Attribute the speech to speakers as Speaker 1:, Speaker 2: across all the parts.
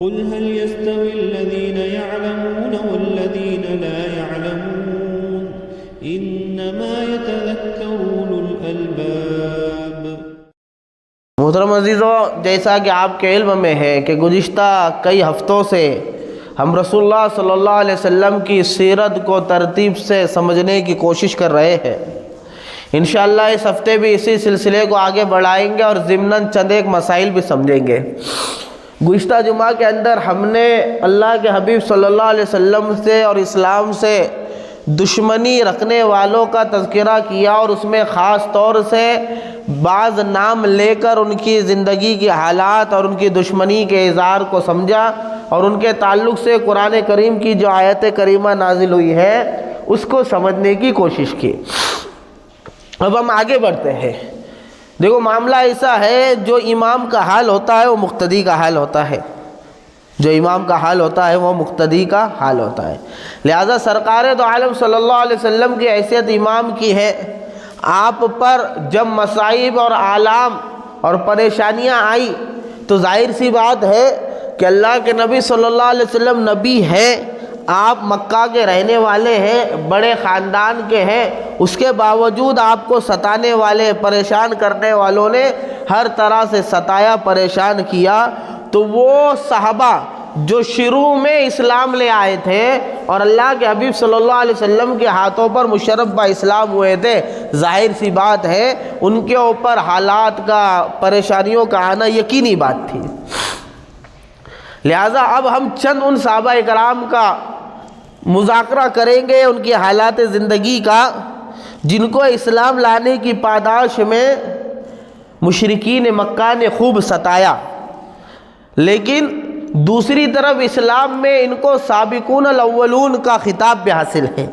Speaker 1: قل هل يستوي الذين يعلمون والذين لا يعلمون انما يتذكر اولو الالباب۔
Speaker 2: محترم عزیزو، جیسا کہ آپ کے علم میں ہے کہ گزشتہ کئی ہفتوں سے ہم رسول اللہ صلی اللہ علیہ وسلم کی سیرت کو ترتیب سے سمجھنے کی کوشش کر رہے ہیں۔ انشاءاللہ اس ہفتے بھی اسی سلسلے کو آگے بڑھائیں گے اور ضمناً چند ایک مسائل بھی سمجھیں گے۔ گزشتہ جمعہ کے اندر ہم نے اللہ کے حبیب صلی اللہ علیہ وسلم سے اور اسلام سے دشمنی رکھنے والوں کا تذکرہ کیا اور اس میں خاص طور سے بعض نام لے کر ان کی زندگی کے حالات اور ان کی دشمنی کے اظہار کو سمجھا اور ان کے تعلق سے قرآن کریم کی جو آیت کریمہ نازل ہوئی ہے اس کو سمجھنے کی کوشش کی۔ اب ہم آگے بڑھتے ہیں۔ دیکھو، معاملہ ایسا ہے، جو امام کا حال ہوتا ہے وہ مقتدی کا حال ہوتا ہے، جو امام کا حال ہوتا ہے وہ مقتدی کا حال ہوتا ہے۔ لہذا سرکار دو عالم صلی اللہ علیہ وسلم کی حیثیت امام کی ہے۔ آپ پر جب مصائب اور آلام اور پریشانیاں آئی تو ظاہر سی بات ہے کہ اللہ کے نبی صلی اللہ علیہ وسلم نبی ہیں، آپ مکہ کے رہنے والے ہیں، بڑے خاندان کے ہیں، اس کے باوجود آپ کو ستانے والے، پریشان کرنے والوں نے ہر طرح سے ستایا، پریشان کیا۔ تو وہ صحابہ جو شروع میں اسلام لے آئے تھے اور اللہ کے حبیب صلی اللہ علیہ وسلم کے ہاتھوں پر مشرف با اسلام ہوئے تھے، ظاہر سی بات ہے ان کے اوپر حالات کا، پریشانیوں کا آنا یقینی بات تھی۔ لہٰذا اب ہم چند ان صحابہ اکرام کا مذاکرہ کریں گے، ان کی حالات زندگی کا، جن کو اسلام لانے کی پاداش میں مشرکین مکہ نے خوب ستایا، لیکن دوسری طرف اسلام میں ان کو سابقون الاولون کا خطاب بھی حاصل ہے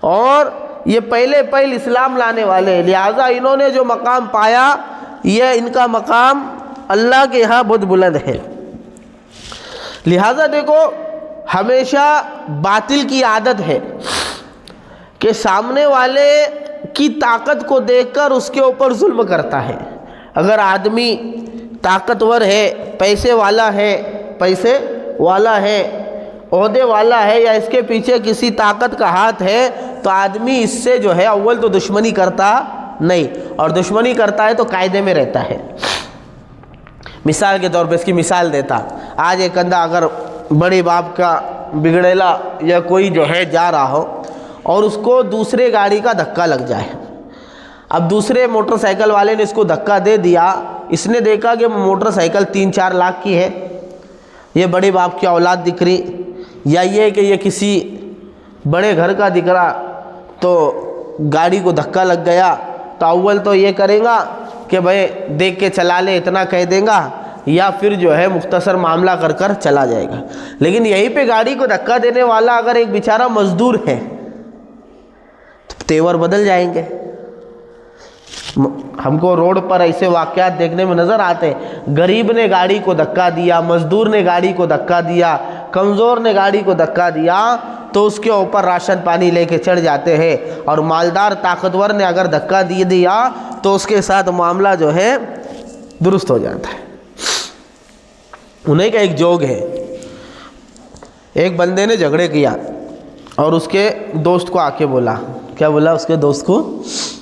Speaker 2: اور یہ پہلے اسلام لانے والے ہیں۔ لہٰذا انہوں نے جو مقام پایا، یہ ان کا مقام اللہ کے ہاں بہت بلند ہے۔ لہٰذا دیکھو، ہمیشہ باطل کی عادت ہے کہ سامنے والے کی طاقت کو دیکھ کر اس کے اوپر ظلم کرتا ہے۔ اگر آدمی طاقتور ہے، پیسے والا ہے، عہدے والا ہے، یا اس کے پیچھے کسی طاقت کا ہاتھ ہے، تو آدمی اس سے جو ہے اول تو دشمنی کرتا نہیں، اور دشمنی کرتا ہے تو قاعدے میں رہتا ہے۔ مثال کے طور پہ اس کی مثال دیتا، آج ایک بندہ اگر بڑے باپ کا بگڑیلا یا کوئی جو ہے جا رہا ہو اور اس کو دوسرے گاڑی کا دھکا لگ جائے، اب دوسرے موٹر سائیکل والے نے اس کو دھکا دے دیا، اس نے دیکھا کہ موٹر سائیکل 3-4 لاکھ کی ہے، یہ بڑے باپ کی اولاد دکھ رہی، یا یہ کہ یہ کسی بڑے گھر کا دکھ رہا، تو گاڑی کو دھکا لگ گیا تو اول تو یہ کرے گا کہ بھائی دیکھ کے چلا لے، اتنا کہہ دیں گا، یا پھر جو ہے مختصر معاملہ کر چلا جائے گا۔ لیکن یہیں پہ گاڑی کو دھکا دینے والا اگر ایک بیچارہ مزدور ہے تو تیور بدل جائیں گے۔ ہم کو روڈ پر ایسے واقعات دیکھنے میں نظر آتے ہیں، غریب نے گاڑی کو دھکا دیا، مزدور نے گاڑی کو دھکا دیا، کمزور نے گاڑی کو دھکا دیا، تو اس کے اوپر راشن پانی لے کے چڑھ جاتے ہیں، اور مالدار طاقتور نے اگر دھکا دیا تو اس کے ساتھ معاملہ جو ہے درست ہو جاتا ہے۔ انہیں کا ایک جوگ ہے، ایک بندے نے جھگڑے کیا اور اس کے دوست کو آ کے بولا، کیا بولا؟ اس کے دوست کو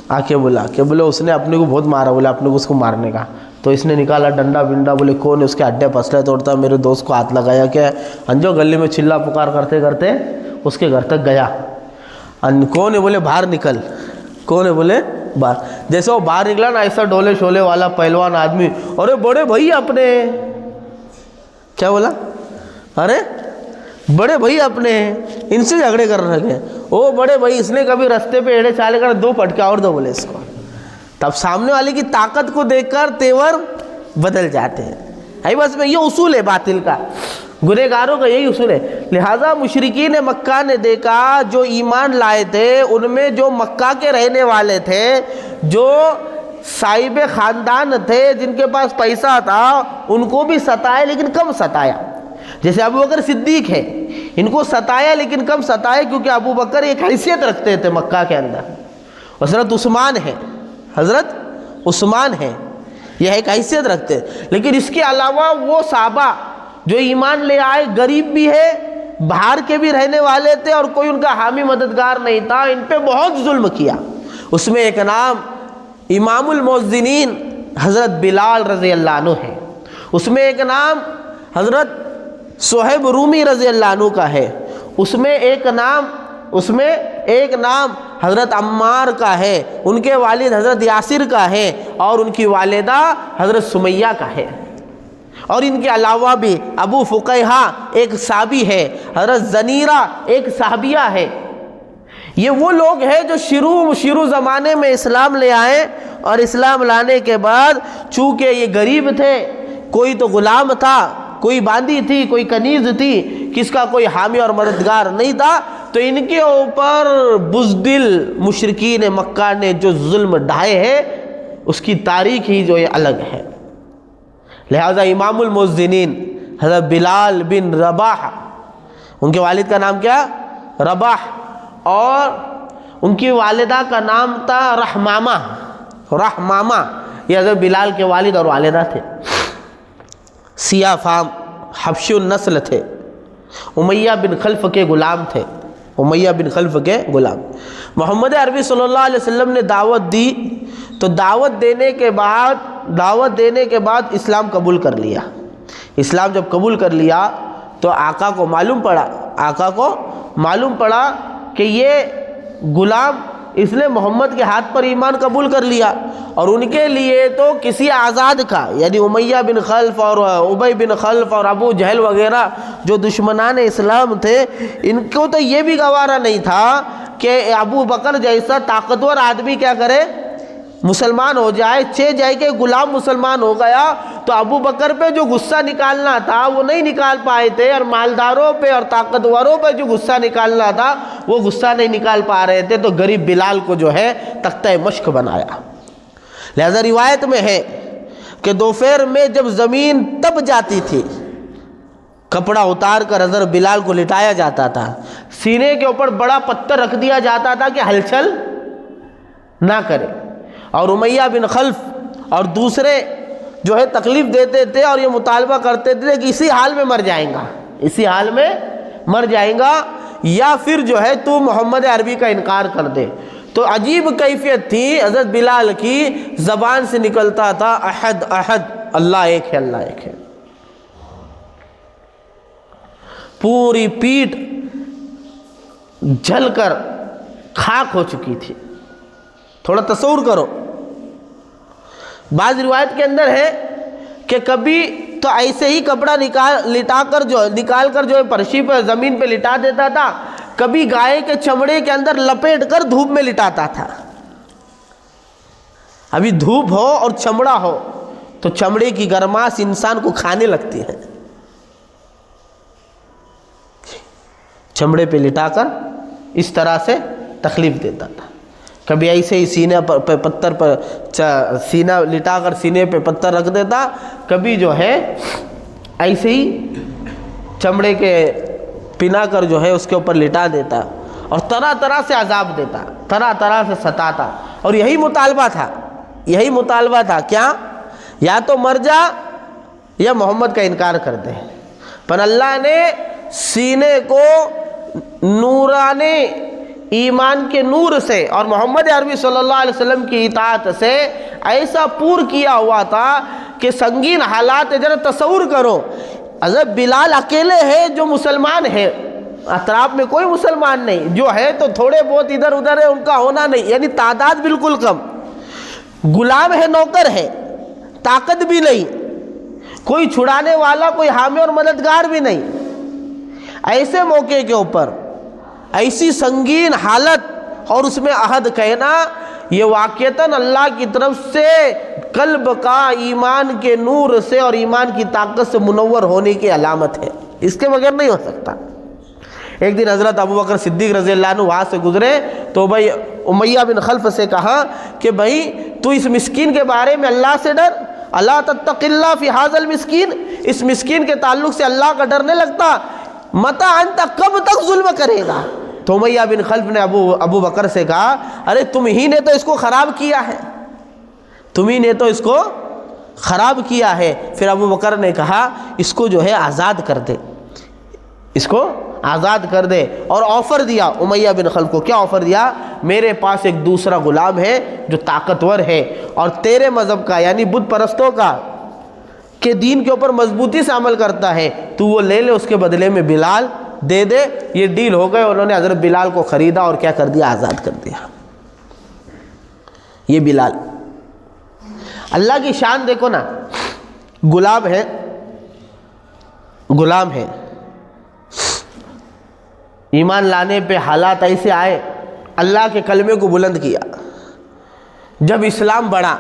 Speaker 2: آ کے بولا کہ بولے اس نے اپنے کو بہت مارا، بولے اپنے کو اس کو مارنے کا، تو اس نے نکالا ڈنڈا بنڈا، بولے کون ہے؟ اس کے ہڈے پسلے توڑتا، میرے دوست کو ہاتھ لگایا، کہ انجو گلی میں چلا پکار کرتے کرتے اس کے گھر تک گیا۔ کون ہے؟ بولے باہر نکل۔ کون ہے؟ بولے باہر۔ جیسے وہ باہر نکلا نا، ایسا ڈولے شولے والا پہلوان آدمی، ارے بڑے بھائی اپنے، کیا بولا؟ ارے بڑے بھائی اپنے ہیں، ان سے جھگڑے کر رہے ہیں۔ او بڑے بھائی، اس نے کبھی رستے پہ ایڑے چالے کر 2 پٹکے اور دو، بولے اس کو۔ تب سامنے والے کی طاقت کو دیکھ کر تیور بدل جاتے ہیں۔ ہے بس میں یہ اصول ہے باطل کا، گنہگاروں کا یہی اصول ہے۔ لہٰذا مشرکین مکہ نے دیکھا، جو ایمان لائے تھے ان میں جو مکہ کے رہنے والے تھے، جو صاحب خاندان تھے، جن کے پاس پیسہ تھا، ان کو بھی ستایا لیکن کم ستایا۔ جیسے ابو بکر صدیق ہے، ان کو ستایا لیکن کم ستایا، کیونکہ ابو بکر ایک حیثیت رکھتے تھے مکہ کے اندر۔ حضرت عثمان ہے، یہ ایک حیثیت رکھتے ہیں۔ لیکن اس کے علاوہ وہ صحابہ جو ایمان لے آئے غریب بھی ہے، باہر کے بھی رہنے والے تھے، اور کوئی ان کا حامی مددگار نہیں تھا، ان پہ بہت ظلم کیا۔ اس میں ایک نام امام المؤذنین حضرت بلال رضی اللہ عنہ ہے، اس میں ایک نام حضرت صہیب رومی رضی اللہ عنہ کا ہے، اس میں ایک نام حضرت عمار کا ہے، ان کے والد حضرت یاسر کا ہے، اور ان کی والدہ حضرت سمیہ کا ہے۔ اور ان کے علاوہ بھی ابو فقیہہ ایک صحابی ہے، حضرت زنیرہ ایک صحابیہ ہے۔ یہ وہ لوگ ہیں جو شروع زمانے میں اسلام لے آئے، اور اسلام لانے کے بعد چونکہ یہ غریب تھے، کوئی تو غلام تھا، کوئی باندی تھی، کوئی کنیز تھی، کس کا کوئی حامی اور مددگار نہیں تھا، تو ان کے اوپر بزدل مشرکین مکہ نے جو ظلم ڈھائے ہیں اس کی تاریخ ہی جو یہ الگ ہے۔ لہذا امام المؤذنین حضرت بلال بن رباح، ان کے والد کا نام کیا؟ رباح، اور ان کی والدہ کا نام تھا رحمامہ۔ یہ حضرت بلال کے والد اور والدہ تھے، سیاہ فام حبشی النسل تھے، امیہ بن خلف کے غلام تھے، محمد عربی صلی اللہ علیہ وسلم نے دعوت دی، تو دعوت دینے کے بعد اسلام قبول کر لیا۔ اسلام جب قبول کر لیا تو آقا کو معلوم پڑا کہ یہ غلام اس نے محمد کے ہاتھ پر ایمان قبول کر لیا، اور ان کے لیے تو کسی آزاد کا، یعنی امیہ بن خلف اور ابی بن خلف اور ابو جہل وغیرہ جو دشمنان اسلام تھے، ان کو تو یہ بھی گوارا نہیں تھا کہ ابو بکر جیسا طاقتور آدمی کیا کرے، مسلمان ہو جائے، کہ غلام مسلمان ہو گیا تو ابو بکر پہ جو غصہ نکالنا تھا وہ نہیں نکال پائے تھے، اور مالداروں پہ اور طاقتوروں پہ جو غصہ نکالنا تھا وہ غصہ نہیں نکال پا رہے تھے، تو غریب بلال کو جو ہے تختہ مشق بنایا۔ لہذا روایت میں ہے کہ دوپہر میں جب زمین تپ جاتی تھی، کپڑا اتار کر حضرت بلال کو لٹایا جاتا تھا، سینے کے اوپر بڑا پتھر رکھ دیا جاتا تھا کہ ہلچل نہ کرے، اور امیہ بن خلف اور دوسرے جو ہے تکلیف دیتے تھے اور یہ مطالبہ کرتے تھے کہ اسی حال میں مر جائیں گا یا پھر جو ہے تو محمد عربی کا انکار کر دے۔ تو عجیب کیفیت تھی حضرت بلال کی، زبان سے نکلتا تھا احد احد، اللہ ایک ہے۔ پوری پیٹھ جل کر خاک ہو چکی تھی۔ تھوڑا تصور کرو، بعض روایت کے اندر ہے کہ کبھی تو ایسے ہی کپڑا نکال کر جو ہے فرشی پہ زمین پہ لٹا دیتا تھا، کبھی گائے کے چمڑے کے اندر لپیٹ کر دھوپ میں لٹاتا تھا۔ ابھی دھوپ ہو اور چمڑا ہو تو چمڑے کی گرماس انسان کو کھانے لگتی ہے، چمڑے پہ لٹا کر اس طرح سے تکلیف دیتا تھا۔ کبھی ایسے ہی سینے پر پتھر پر سینہ لٹا کر سینے پہ پتھر رکھ دیتا، کبھی جو ہے ایسے ہی چمڑے کے پنا کر جو ہے اس کے اوپر لٹا دیتا، اور طرح طرح سے عذاب دیتا، طرح طرح سے ستاتا، اور یہی مطالبہ تھا کیا؟ یا تو مر جا یا محمد کا انکار کر دے۔ پر اللہ نے سینے کو نورانی ایمان کے نور سے اور محمد عربی صلی اللہ علیہ وسلم کی اطاعت سے ایسا پور کیا ہوا تھا کہ سنگین حالات، ذرا تصور کرو، حضرت بلال اکیلے ہیں جو مسلمان ہے، اطراف میں کوئی مسلمان نہیں، جو ہے تو تھوڑے بہت ادھر ادھر ہے، ان کا ہونا نہیں، یعنی تعداد بالکل کم، غلام ہے، نوکر ہے، طاقت بھی نہیں، کوئی چھڑانے والا، کوئی حامی اور مددگار بھی نہیں۔ ایسے موقع کے اوپر ایسی سنگین حالت اور اس میں عہد کہنا، یہ واقعتاً اللہ کی طرف سے قلب کا ایمان کے نور سے اور ایمان کی طاقت سے منور ہونے کی علامت ہے، اس کے بغیر نہیں ہو سکتا۔ ایک دن حضرت ابو بکر صدیق رضی اللہ عنہ وہاں سے گزرے تو بھائی امیہ بن خلف سے کہا کہ بھائی تو اس مسکین کے بارے میں اللہ سے ڈر، اللہ تتق اللہ فی ھذا المسکین، اس مسکین کے تعلق سے اللہ کا ڈر نہیں لگتا، متى انت، کب تک ظلم کرے گا؟ تو امیہ بن خلف نے ابو بکر سے کہا ارے تم ہی نے تو اس کو خراب کیا ہے، تم ہی نے تو اس کو خراب کیا ہے، پھر ابو بکر نے کہا اس کو جو ہے آزاد کر دے، اس کو آزاد کر دے، اور آفر دیا امیہ بن خلف کو۔ کیا آفر دیا؟ میرے پاس ایک دوسرا غلام ہے جو طاقتور ہے اور تیرے مذہب کا یعنی بت پرستوں کا کہ دین کے اوپر مضبوطی سے عمل کرتا ہے، تو وہ لے لے، اس کے بدلے میں بلال دے دے۔ یہ ڈیل ہو گئے، انہوں نے حضرت بلال کو خریدا اور کیا کر دیا؟ آزاد کر دیا۔ یہ بلال، اللہ کی شان دیکھو نا، غلام ہے، غلام ہے، ایمان لانے پہ حالات ایسے آئے، اللہ کے کلمے کو بلند کیا۔ جب اسلام بڑھا،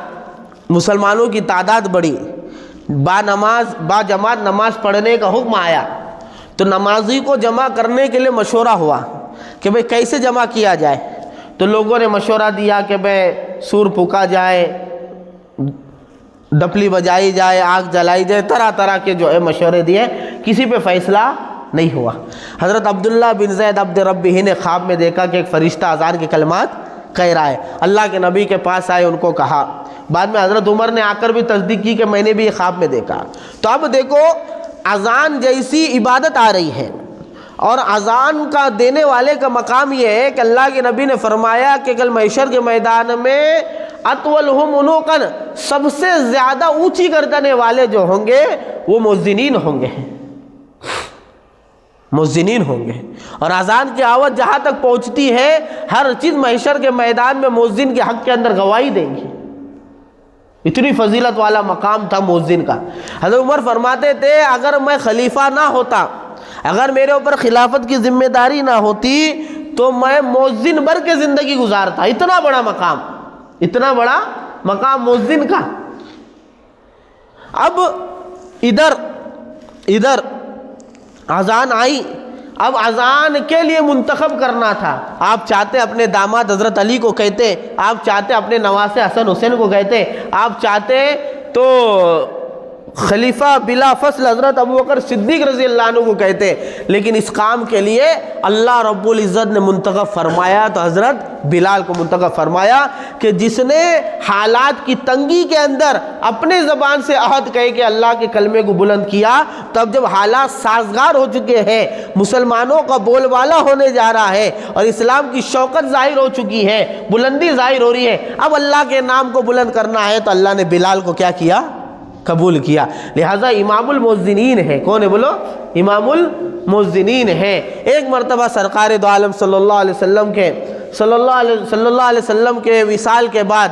Speaker 2: مسلمانوں کی تعداد بڑھی، با جماعت نماز پڑھنے کا حکم آیا، تو نمازی کو جمع کرنے کے لیے مشورہ ہوا کہ بھئی کیسے جمع کیا جائے۔ تو لوگوں نے مشورہ دیا کہ بھئی سور پھونکا جائے، ڈپلی بجائی جائے، آگ جلائی جائے، طرح طرح کے جو ہے مشورے دیے، کسی پہ فیصلہ نہیں ہوا۔ حضرت عبداللہ بن زید عبد ربہ نے خواب میں دیکھا کہ ایک فرشتہ اذان کے کلمات کہہ رہا ہے۔ اللہ کے نبی کے پاس آئے، ان کو کہا، بعد میں حضرت عمر نے آ کر بھی تصدیق کی کہ میں نے بھی یہ خواب میں دیکھا۔ تو اب دیکھو اذان جیسی عبادت آ رہی ہے، اور اذان کا دینے والے کا مقام یہ ہے کہ اللہ کے نبی نے فرمایا کہ کل محشر کے میدان میں اطولہم عنقاً، سب سے زیادہ اونچی گردنیں والے جو ہوں گے وہ مؤذنین ہوں گے، مؤذنین ہوں گے۔ اور اذان کی آواز جہاں تک پہنچتی ہے، ہر چیز محشر کے میدان میں مؤذن کے حق کے اندر گواہی دیں گی۔ اتنی فضیلت والا مقام تھا مؤذن کا۔ حضرت عمر فرماتے تھے اگر میں خلیفہ نہ ہوتا، اگر میرے اوپر خلافت کی ذمہ داری نہ ہوتی، تو میں مؤذن بن کے زندگی گزارتا۔ اتنا بڑا مقام، اتنا بڑا مقام مؤذن کا۔ اب ادھر اذان آئی، اب اذان کے لیے منتخب کرنا تھا۔ آپ چاہتے اپنے داماد حضرت علی کو کہتے، آپ چاہتے اپنے نواسے حسن حسین کو کہتے، آپ چاہتے تو خلیفہ بلا فصل حضرت ابوبکر صدیق رضی اللہ عنہ کو کہتے، لیکن اس کام کے لیے اللہ رب العزت نے منتخب فرمایا تو حضرت بلال کو منتخب فرمایا کہ جس نے حالات کی تنگی کے اندر اپنے زبان سے عہد کہے کہ اللہ کے کلمے کو بلند کیا، تب جب حالات سازگار ہو چکے ہیں، مسلمانوں کا بول بالا ہونے جا رہا ہے اور اسلام کی شوکت ظاہر ہو چکی ہے، بلندی ظاہر ہو رہی ہے، اب اللہ کے نام کو بلند کرنا ہے، تو اللہ نے بلال کو کیا کیا؟ قبول کیا۔ لہذا امام المؤذنین ہے۔ کون ہے بولو؟ امام المؤذنین ہے۔ ایک مرتبہ سرکار دو عالم صلی اللہ علیہ وسلم کے وصال کے بعد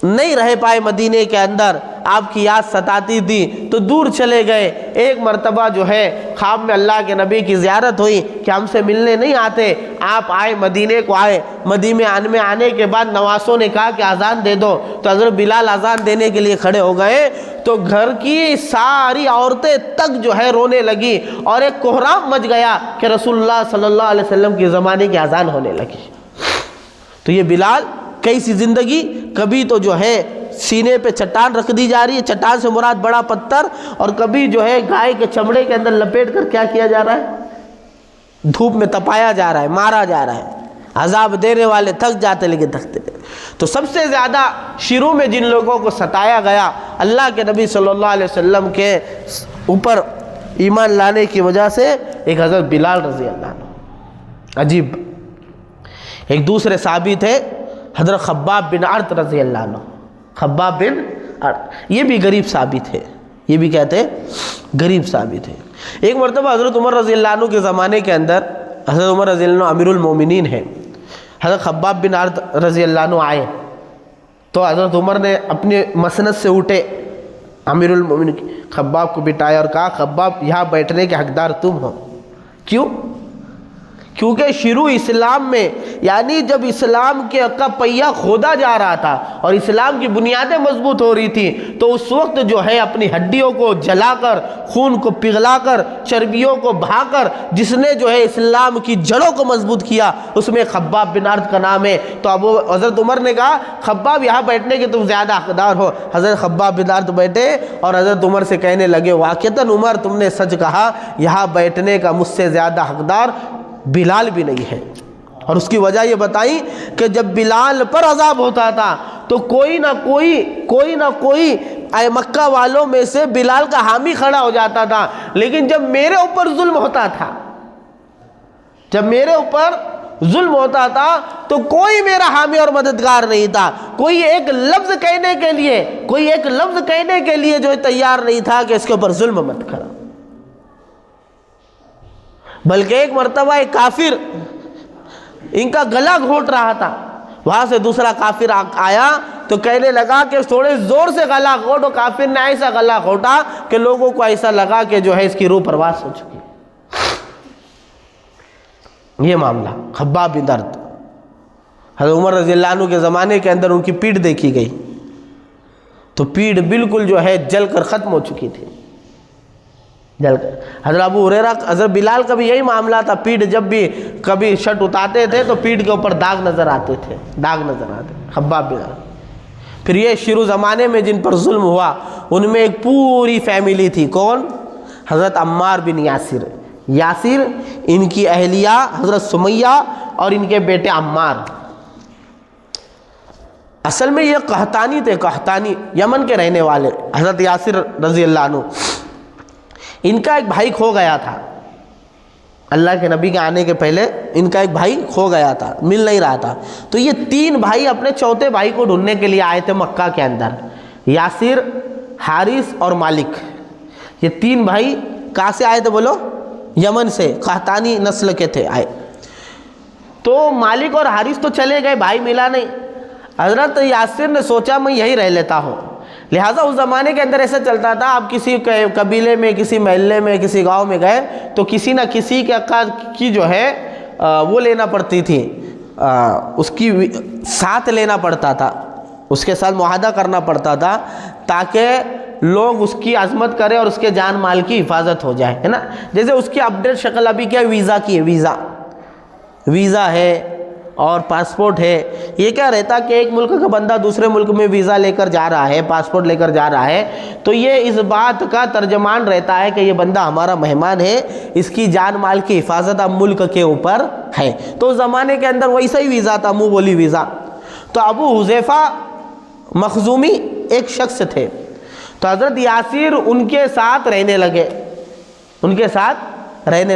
Speaker 2: نہیں رہ پائے مدینے کے اندر، آپ کی یاد ستاتی تھی تو دور چلے گئے۔ ایک مرتبہ جو ہے خواب میں اللہ کے نبی کی زیارت ہوئی کہ ہم سے ملنے نہیں آتے، آپ آئے، مدینے کو آئے۔ مدینے میں آنے کے بعد نواسوں نے کہا کہ اذان دے دو، تو حضرت بلال اذان دینے کے لیے کھڑے ہو گئے، تو گھر کی ساری عورتیں تک جو ہے رونے لگی اور ایک کوہرام مچ گیا کہ رسول اللہ صلی اللہ علیہ وسلم کے زمانے کی اذان ہونے لگی۔ تو یہ بلال کیسی زندگی، کبھی تو جو ہے سینے پہ چٹان رکھ دی جا رہی ہے، چٹان سے مراد بڑا پتھر، اور کبھی جو ہے گائے کے چمڑے کے اندر لپیٹ کر کیا کیا جا رہا ہے؟ دھوپ میں تپایا جا رہا ہے، مارا جا رہا ہے۔ عذاب دینے والے تھک جاتے لیکن تھکتے نہیں۔ تو سب سے زیادہ شروع میں جن لوگوں کو ستایا گیا، اللہ کے نبی صلی اللہ علیہ وسلم کے اوپر ایمان لانے کی وجہ سے، ایک حضرت بلال رضی اللہ عنہ۔ عجیب، ایک دوسرے صحابی تھے حضرت خباب بن عرط رضی اللہ عنہ۔ خباب بن عرط یہ بھی غریب صحابی تھے، یہ بھی کہتے غریب صحابی تھے۔ ایک مرتبہ حضرت عمر رضی اللہ عنہ کے زمانے کے اندر، حضرت عمر رضی اللہ عنہ امیر المومنین ہیں، حضرت خباب بن عرط رضی اللہ عنہ آئے تو حضرت عمر نے اپنے مسند سے اٹھے، امیر المومنین خباب کو بٹھایا اور کہا خباب یہاں بیٹھنے کے حقدار تم ہو۔ کیوں؟ کیونکہ شروع اسلام میں، یعنی جب اسلام کا پہیہ کھودا جا رہا تھا اور اسلام کی بنیادیں مضبوط ہو رہی تھی، تو اس وقت جو ہے اپنی ہڈیوں کو جلا کر، خون کو پگھلا کر، چربیوں کو بہا کر جس نے جو ہے اسلام کی جڑوں کو مضبوط کیا، اس میں خباب بن عرط کا نام ہے۔ تو اب حضرت عمر نے کہا خباب یہاں بیٹھنے کے تم زیادہ حقدار ہو۔ حضرت خباب بن عرط بیٹھے اور حضرت عمر سے کہنے لگے واقعتاً عمر تم نے سچ کہا، یہاں بیٹھنے کا مجھ سے زیادہ حقدار بلال بھی نہیں ہے۔ اور اس کی وجہ یہ بتائی کہ جب بلال پر عذاب ہوتا تھا تو کوئی نہ کوئی مکہ والوں میں سے بلال کا حامی کھڑا ہو جاتا تھا، لیکن جب میرے اوپر ظلم ہوتا تھا تو کوئی میرا حامی اور مددگار نہیں تھا، کوئی ایک لفظ کہنے کے لیے جو تیار نہیں تھا کہ اس کے اوپر ظلم مت کرو۔ بلکہ ایک مرتبہ ایک کافر ان کا گلا گھونٹ رہا تھا، وہاں سے دوسرا کافر آیا تو کہنے لگا کہ تھوڑے زور سے گلا گھونٹو۔ کافر نے ایسا گلا گھونٹا کہ لوگوں کو ایسا لگا کہ جو ہے اس کی روح پرواز ہو چکی۔ یہ معاملہ خباب بن درد، حضرت عمر رضی اللہ عنہ کے زمانے کے اندر ان کی پیٹھ دیکھی گئی تو پیٹھ بالکل جو ہے جل کر ختم ہو چکی تھی، جل کر۔ حضرت ابو ہریرہ، حضرت بلال کا بھی یہی معاملہ تھا، پیٹھ جب بھی کبھی شرٹ اتارتے تھے تو پیٹھ کے اوپر داغ نظر آتے تھے، خباب بن درد۔ پھر یہ شروع زمانے میں جن پر ظلم ہوا ان میں ایک پوری فیملی تھی، کون؟ حضرت عمار بن یاسر، ان کی اہلیہ حضرت سمیہ اور ان کے بیٹے عمار۔ اصل میں یہ قحطانی تھے، قحطانی یمن کے رہنے والے، حضرت یاسر رضی اللہ عنہ۔ ان کا ایک بھائی کھو گیا تھا، اللہ کے نبی کے آنے کے پہلے ان کا ایک بھائی کھو گیا تھا، مل نہیں رہا تھا۔ تو یہ تین بھائی اپنے چوتھے بھائی کو ڈھونڈنے کے لیے آئے تھے مکہ کے اندر، یاسر، حارث اور مالک۔ یہ تین بھائی کہاں سے آئے تھے بولو؟ یمن سے، قحطانی نسل کے تھے آئے۔ تو مالک اور حارث تو چلے گئے، بھائی ملا نہیں۔ حضرت یاسر نے سوچا میں یہی رہ لیتا ہوں، لہٰذا اس زمانے کے اندر ایسا چلتا تھا، آپ کسی قبیلے میں، کسی محلے میں، کسی گاؤں میں گئے تو کسی نہ کسی کی جو ہے وہ لینا پڑتی تھی، اس کی ساتھ لینا پڑتا تھا، اس کے ساتھ معاہدہ کرنا پڑتا تھا تاکہ لوگ اس کی عظمت کرے اور اس کے جان مال کی حفاظت ہو جائے، ہے نا۔ جیسے اس کی اپڈیٹ شکل ابھی کیا ویزا کی ہے، ویزا ہے اور پاسپورٹ ہے۔ یہ کیا رہتا کہ ایک ملک کا بندہ دوسرے ملک میں ویزا لے کر جا رہا ہے، پاسپورٹ لے کر جا رہا ہے، تو یہ اس بات کا ترجمان رہتا ہے کہ یہ بندہ ہمارا مہمان ہے، اس کی جان مال کی حفاظت اب ملک کے اوپر ہے۔ تو اس زمانے کے اندر ویسا ہی ویزا تھا، منہ بولی ویزا۔ تو ابو حذیفہ مخزومی ایک شخص تھے، تو حضرت یاسر ان کے ساتھ رہنے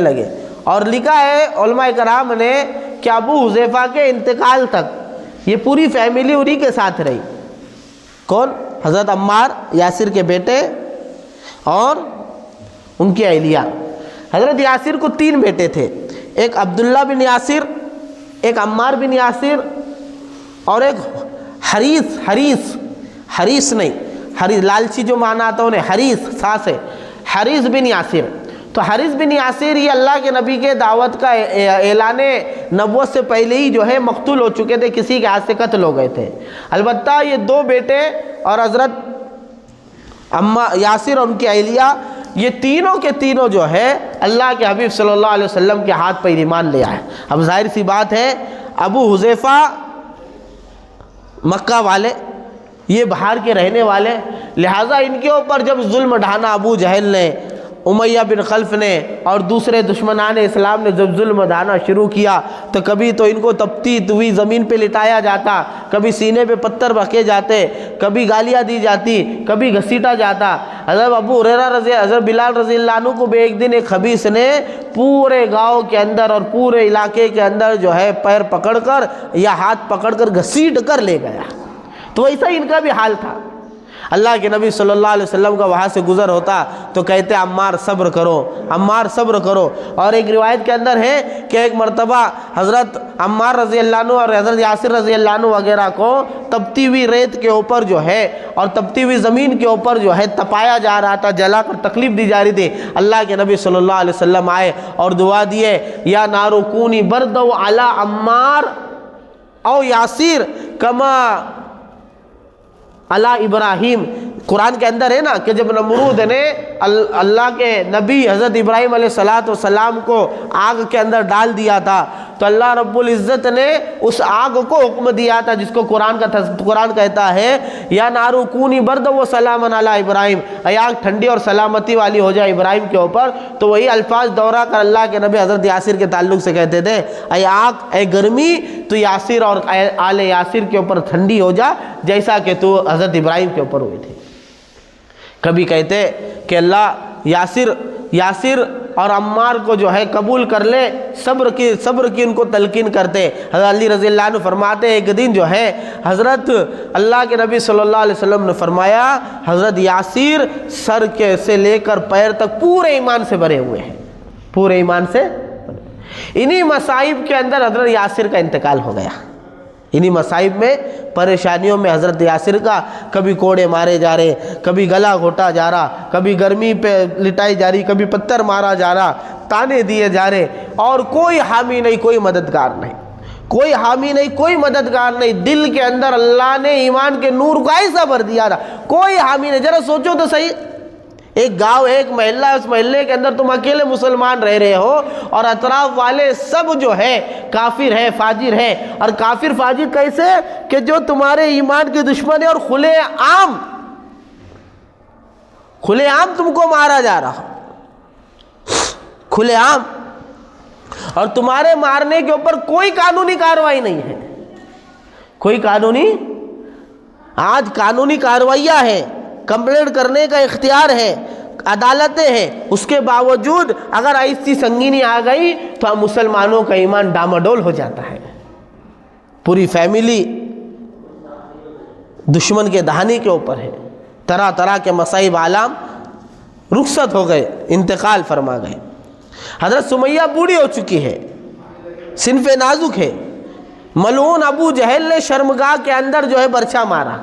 Speaker 2: لگے، اور لکھا ہے علماء کرام نے کہ ابو حذیفہ کے انتقال تک یہ پوری فیملی انہی کے ساتھ رہی۔ کون؟ حضرت عمار، یاسر کے بیٹے اور ان کی اہلیہ۔ حضرت یاسر کو تین بیٹے تھے، ایک عبداللہ بن یاسر، ایک عمار بن یاسر اور ایک حریث لالچی جو معنی آتا انہیں حریث بن یاسر۔ تو حریث بن یاسر یہ اللہ کے نبی کے دعوت کا اعلان نبوت سے پہلے ہی جو ہے مقتول ہو چکے تھے، کسی کے ہاتھ سے قتل ہو گئے تھے۔ البتہ یہ دو بیٹے اور حضرت یاسر اور ان کی اہلیہ، یہ تینوں کے تینوں جو ہے اللہ کے حبیب صلی اللہ علیہ وسلم کے ہاتھ پر ایمان لے آئے۔ اب ظاہر سی بات ہے ابو حذیفہ مکہ والے، یہ باہر کے رہنے والے، لہٰذا ان کے اوپر جب ظلم ڈھانا ابو جہل نے، امیہ بن خلف نے اور دوسرے دشمنان اسلام نے جب ظلم ڈھانا شروع کیا تو کبھی تو ان کو تپتی ہوئی زمین پہ لٹایا جاتا، کبھی سینے پہ پتھر رکھے جاتے، کبھی گالیاں دی جاتی، کبھی گھسیٹا جاتا۔ حضرت بلال رضی اللہ عنہ کو بھی ایک دن ایک خبیث نے پورے گاؤں کے اندر اور پورے علاقے کے اندر جو ہے پیر پکڑ کر یا ہاتھ پکڑ کر گھسیٹ کر لے گیا۔ تو ایسا ان کا بھی حال تھا۔ اللہ کے نبی صلی اللہ علیہ وسلم کا وہاں سے گزر ہوتا تو کہتے عمار صبر کرو۔ اور ایک روایت کے اندر ہے کہ ایک مرتبہ حضرت عمار رضی اللہ عنہ اور حضرت یاسر رضی اللہ عنہ وغیرہ کو تپتی ہوئی ریت کے اوپر جو ہے اور تپتی ہوئی زمین کے اوپر جو ہے تپایا جا رہا تھا، جلا کر تکلیف دی جا رہی تھی۔ اللہ کے نبی صلی اللہ علیہ وسلم آئے اور دعا دیے، یا نارو کونی بردو علی عمار او یاسر کما علی ابراہیم، قرآن کے اندر ہے نا کہ جب نمرود نے اللہ کے نبی حضرت ابراہیم علیہ السلام کو آگ کے اندر ڈال دیا تھا تو اللہ رب العزت نے اس آگ کو حکم دیا تھا جس کو قرآن کہتا ہے یا نارو کونی برد و سلام علی ابراہیم، اے آگ ٹھنڈی اور سلامتی والی ہو جائے ابراہیم کے اوپر. تو وہی الفاظ دوہرا کر اللہ کے نبی حضرت یاسر کے تعلق سے کہتے تھے اے آگ اے گرمی تو یاسر اور آل یاسر کے اوپر ٹھنڈی ہو جا جیسا کہ تو حضرت ابراہیم کے اوپر ہوئی تھی. کبھی کہتے کہ اللہ یاسر اور عمار کو جو ہے قبول کر لے، صبر کی ان کو تلقین کرتے. حضرت علی رضی اللہ عنہ فرماتے ایک دن جو ہے حضرت اللہ کے نبی صلی اللہ علیہ وسلم نے فرمایا حضرت یاسر سر کے سے لے کر پیر تک پورے ایمان سے بھرے ہوئے ہیں، پورے ایمان سے. انہی مصائب کے اندر حضرت یاسر کا انتقال ہو گیا. انہی مصائب میں پریشانیوں میں حضرت یاسر کا کبھی کوڑے مارے جا رہے، کبھی گلا گھوٹا جا رہا، کبھی گرمی پہ لٹائی جا رہی، کبھی پتھر مارا جا رہا، تانے دیے جا رہے، اور کوئی حامی نہیں، کوئی مددگار نہیں، کوئی حامی نہیں، کوئی مددگار نہیں. دل کے اندر اللہ نے ایمان کے نور کو ایسا بھر دیا تھا، کوئی حامی نہیں. ذرا سوچو تو صحیح، ایک گاؤں ہے، ایک محلہ ہے، اس محلے کے اندر تم اکیلے مسلمان رہ رہے ہو اور اطراف والے سب جو ہے کافر ہے، فاجر ہے. اور کافر فاجر کیسے کہ جو تمہارے ایمان کے دشمن ہے، اور کھلے عام تم کو مارا جا رہا، کھلے عام، اور تمہارے مارنے کے اوپر کوئی قانونی کارروائی نہیں ہے. کوئی آج قانونی کارروائیاں ہیں، کمپلینٹ کرنے کا اختیار ہے، عدالتیں ہیں، اس کے باوجود اگر ایسی سنگینی آ گئی تو ہم مسلمانوں کا ایمان ڈاماڈول ہو جاتا ہے. پوری فیملی دشمن کے دہانے کے اوپر ہے، طرح طرح کے مصائب عالم رخصت ہو گئے، انتقال فرما گئے. حضرت سمیہ بوڑھی ہو چکی ہے، صنف نازک ہے، ملعون ابو جہل نے شرمگاہ کے اندر جو ہے برچا مارا،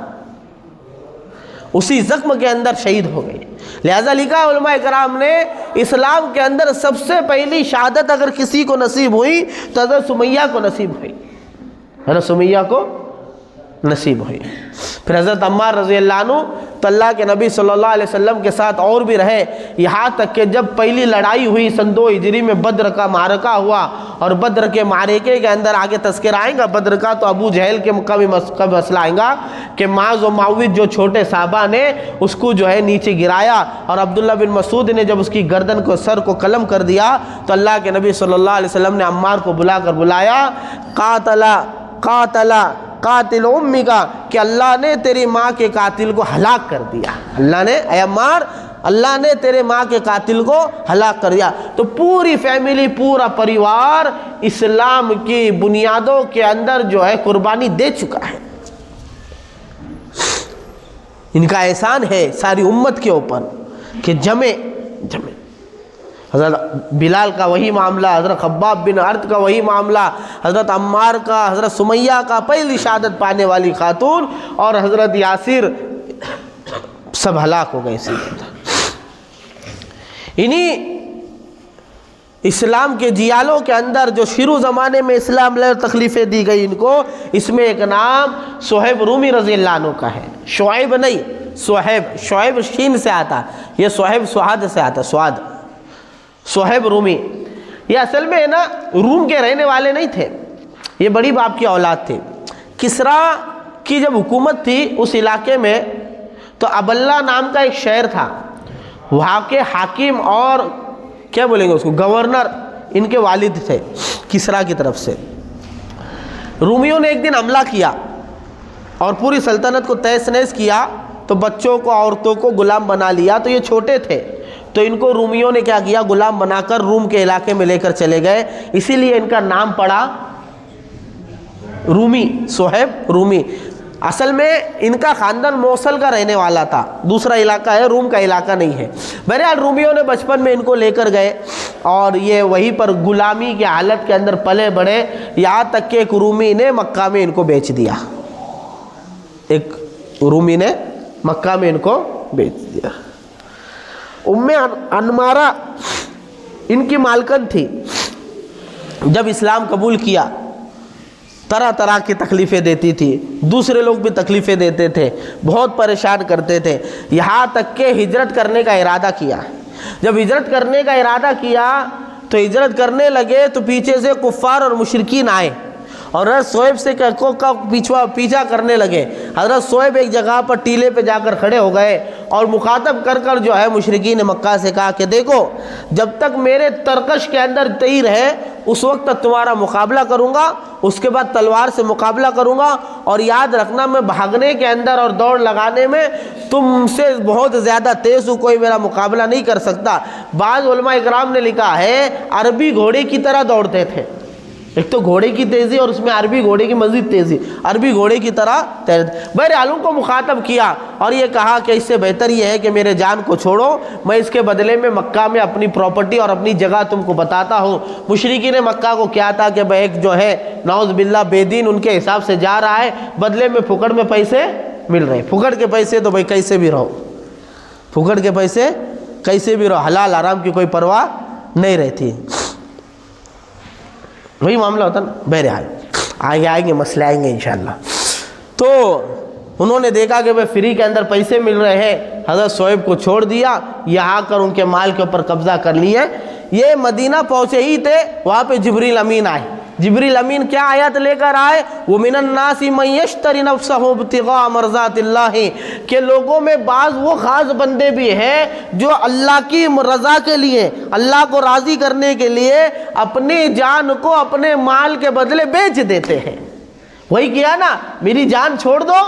Speaker 2: اسی زخم کے اندر شہید ہو گئی. لہذا لکھا علماء کرام نے اسلام کے اندر سب سے پہلی شہادت اگر کسی کو نصیب ہوئی تو حضرت سمیہ کو نصیب ہوئی، حضرت سمیہ کو نصیب ہوئی. پھر حضرت عمار رضی اللہ عنہ تو اللہ کے نبی صلی اللہ علیہ وسلم کے ساتھ اور بھی رہے، یہاں تک کہ جب پہلی لڑائی ہوئی سن 2 ہجری میں بدر کا معرکہ ہوا، اور بدر کے معرکے کے اندر آگے تذکرہ آئیں گا بدر کا، تو ابو جہل کے کا مسئلہ آئیں گا کہ معاذ و معوذ جو چھوٹے صحابہ نے اس کو جو ہے نیچے گرایا، اور عبداللہ بن مسعود نے جب اس کی گردن کو سر کو قلم کر دیا تو اللہ کے نبی صلی اللہ علیہ وسلم نے عمار کو بلایا قاتل امی کا کہ اللہ نے تیری ماں کے قاتل کو ہلاک کر دیا. اللہ نے اے عمار، اللہ نے تیرے ماں کے قاتل کو ہلاک کر دیا. تو پوری فیملی، پورا پریوار اسلام کی بنیادوں کے اندر جو ہے قربانی دے چکا ہے. ان کا احسان ہے ساری امت کے اوپر کہ جمے. حضرت بلال کا وہی معاملہ، حضرت خباب بن ارد کا وہی معاملہ، حضرت عمار کا، حضرت سمیہ کا، پہلی شہادت پانے والی خاتون، اور حضرت یاسر، سب ہلاک ہو گئے اسی اندر. انہی اسلام کے جیالوں کے اندر جو شروع زمانے میں اسلام لے تکلیفیں دی گئی ان کو، اس میں ایک نام صہیب رومی رضی اللہ عنہ کا ہے. شعیب نہیں، شعیب شین سے آتا، یہ صہیب سعاد سے آتا، صہیب رومی. یہ اصل میں ہے نا روم کے رہنے والے نہیں تھے، یہ بڑی باپ کی اولاد تھے. کسریٰ کی جب حکومت تھی اس علاقے میں تو ابلہ نام کا ایک شہر تھا، وہاں کے حاکم اور کیا بولیں گے اس کو، گورنر ان کے والد تھے کسریٰ کی طرف سے. رومیوں نے ایک دن حملہ کیا اور پوری سلطنت کو تہس نہس کیا، تو بچوں کو عورتوں کو غلام بنا لیا. تو یہ چھوٹے تھے تو ان کو رومیوں نے کیا کیا، غلام بنا کر روم کے علاقے میں لے کر چلے گئے. اسی لیے ان کا نام پڑا رومی، صہیب رومی. اصل میں ان کا خاندان موصل کا رہنے والا تھا، دوسرا علاقہ ہے، روم کا علاقہ نہیں ہے. بہرحال رومیوں نے بچپن میں ان کو لے کر گئے اور یہ وہیں پر غلامی کی حالت کے اندر پلے بڑھے، یہاں تک کہ ایک رومی نے مکہ میں ان کو بیچ دیا. ایک رومی نے مکہ میں ان کو بیچ دیا. ام انمارہ ان کی مالکن تھی. جب اسلام قبول کیا طرح طرح کی تکلیفیں دیتی تھی، دوسرے لوگ بھی تکلیفیں دیتے تھے، بہت پریشان کرتے تھے، یہاں تک کہ ہجرت کرنے کا ارادہ کیا۔ جب ہجرت کرنے کا ارادہ کیا تو ہجرت کرنے لگے تو پیچھے سے کفار اور مشرکین آئے اور حضرت صہیب سے پیچھا کرنے لگے۔ حضرت صہیب ایک جگہ پر ٹیلے پہ جا کر کھڑے ہو گئے اور مخاطب کر کر جو ہے مشرکین مکہ سے کہا کہ دیکھو، جب تک میرے ترکش کے اندر تیر ہے اس وقت تک تمہارا مقابلہ کروں گا، اس کے بعد تلوار سے مقابلہ کروں گا، اور یاد رکھنا میں بھاگنے کے اندر اور دوڑ لگانے میں تم سے بہت زیادہ تیز ہوں، کوئی میرا مقابلہ نہیں کر سکتا۔ بعض علماء اکرام نے لکھا ہے عربی گھوڑے کی طرح دوڑتے تھے، ایک تو گھوڑے کی تیزی اور اس میں عربی گھوڑے کی مزید تیزی، عربی گھوڑے کی طرح بہرحال ان کو مخاطب کیا اور یہ کہا کہ اس سے بہتر یہ ہے کہ میرے جان کو چھوڑو، میں اس کے بدلے میں مکہ میں اپنی پراپرٹی اور اپنی جگہ تم کو بتاتا ہوں۔ مشرکین مکہ کو کیا تھا کہ ایک جو ہے نعوذ باللہ بے دین ان کے حساب سے جا رہا ہے، بدلے میں پھکڑ میں پیسے مل رہے، پھکڑ کے پیسے تو بھائی کیسے بھی رہو، پھکڑ کے پیسے کیسے بھی رہو، حلال حرام کی کوئی پرواہ نہیں رہتی، وہی معاملہ ہوتا نا۔ بہرحال آئیں گے مسئلے آئیں گے انشاءاللہ۔ تو انہوں نے دیکھا کہ فری کے اندر پیسے مل رہے ہیں، حضرت صہیب کو چھوڑ دیا، یہاں کر ان کے مال کے اوپر قبضہ کر لیے۔ یہ مدینہ پہنچے ہی تھے، وہاں پہ جبریل امین آئے۔ جبریل امین کیا آیت لے کر آئے؟ وَمِنَ النَّاسِ مَن يَشْتَرِي نَفْسَهُ ابْتِغَاءَ مَرْضَاتِ اللَّهِ، کہ لوگوں میں بعض وہ خاص بندے بھی ہیں جو اللہ کی رضا کے لیے، اللہ کو راضی کرنے کے لیے اپنی جان کو اپنے مال کے بدلے بیچ دیتے ہیں۔ وہی کیا نا، میری جان چھوڑ دو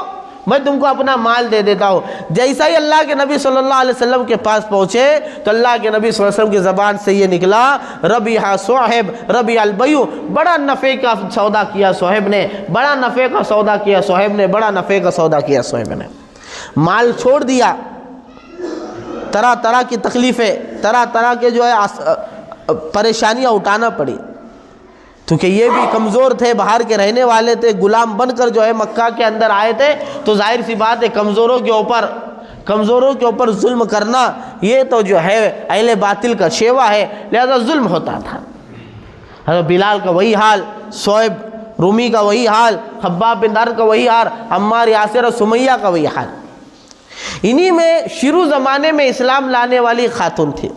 Speaker 2: میں تم کو اپنا مال دے دیتا ہوں۔ جیسا ہی اللہ کے نبی صلی اللہ علیہ وسلم کے پاس پہنچے تو اللہ کے نبی صلی اللہ علیہ وسلم کی زبان سے یہ نکلا، ربیہ صہیب ربیہ البیع، بڑا نفع کا سودا کیا صہیب نے، بڑا نفع کا سودا کیا صہیب نے، بڑا نفع کا سودا کیا صہیب نے۔ مال چھوڑ دیا، طرح طرح کی تکلیفیں، طرح طرح کے جو ہے پریشانیاں اٹھانا پڑی، کیونکہ یہ بھی کمزور تھے، باہر کے رہنے والے تھے، غلام بن کر جو ہے مکہ کے اندر آئے تھے، تو ظاہر سی بات ہے کمزوروں کے اوپر ظلم کرنا یہ تو جو ہے اہل باطل کا شیوا ہے، لہذا ظلم ہوتا تھا۔ حضرت بلال کا وہی حال، صہیب رومی کا وہی حال، خباب بن ارد کا وہی حال، عمار یاسر اور سمیہ کا وہی حال۔ انہی میں شروع زمانے میں اسلام لانے والی خاتون تھی،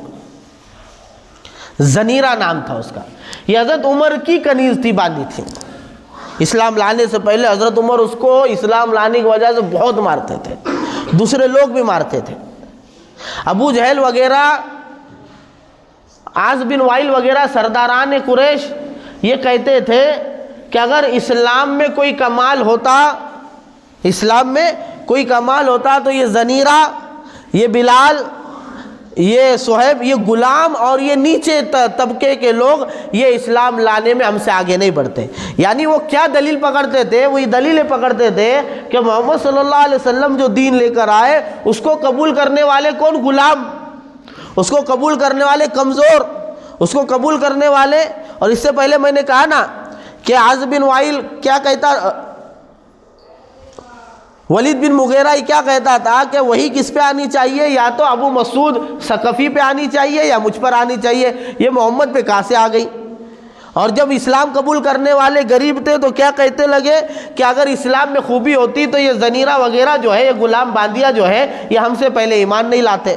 Speaker 2: زنیرہ نام تھا اس کا، یہ حضرت عمر کی کنیز تھی، باندھی تھی۔ اسلام لانے سے پہلے حضرت عمر اس کو اسلام لانے کی وجہ سے بہت مارتے تھے، دوسرے لوگ بھی مارتے تھے۔ ابو جہل وغیرہ، عاص بن وائل وغیرہ سرداران قریش یہ کہتے تھے کہ اگر اسلام میں کوئی کمال ہوتا تو یہ زنیرہ، یہ بلال، یہ صہیب، یہ غلام اور یہ نیچے طبقے کے لوگ یہ اسلام لانے میں ہم سے آگے نہیں بڑھتے۔ یعنی وہ کیا دلیل پکڑتے تھے؟ وہی دلیلیں پکڑتے تھے کہ محمد صلی اللہ علیہ وسلم جو دین لے کر آئے اس کو قبول کرنے والے کون؟ غلام، اس کو قبول کرنے والے کمزور، اس کو قبول کرنے والے۔ اور اس سے پہلے میں نے کہا نا کہ عاص بن وائل کیا کہتا، ولید بن مغیرہ کیا کہتا تھا کہ وہی کس پہ آنی چاہیے؟ یا تو ابو مسعود ثقفی پہ آنی چاہیے یا مجھ پر آنی چاہیے، یہ محمد پہ کہاں سے آ گئی؟ اور جب اسلام قبول کرنے والے غریب تھے تو کیا کہتے لگے کہ اگر اسلام میں خوبی ہوتی تو یہ زنیرہ وغیرہ جو ہے، یہ غلام باندیا جو ہے، یہ ہم سے پہلے ایمان نہیں لاتے۔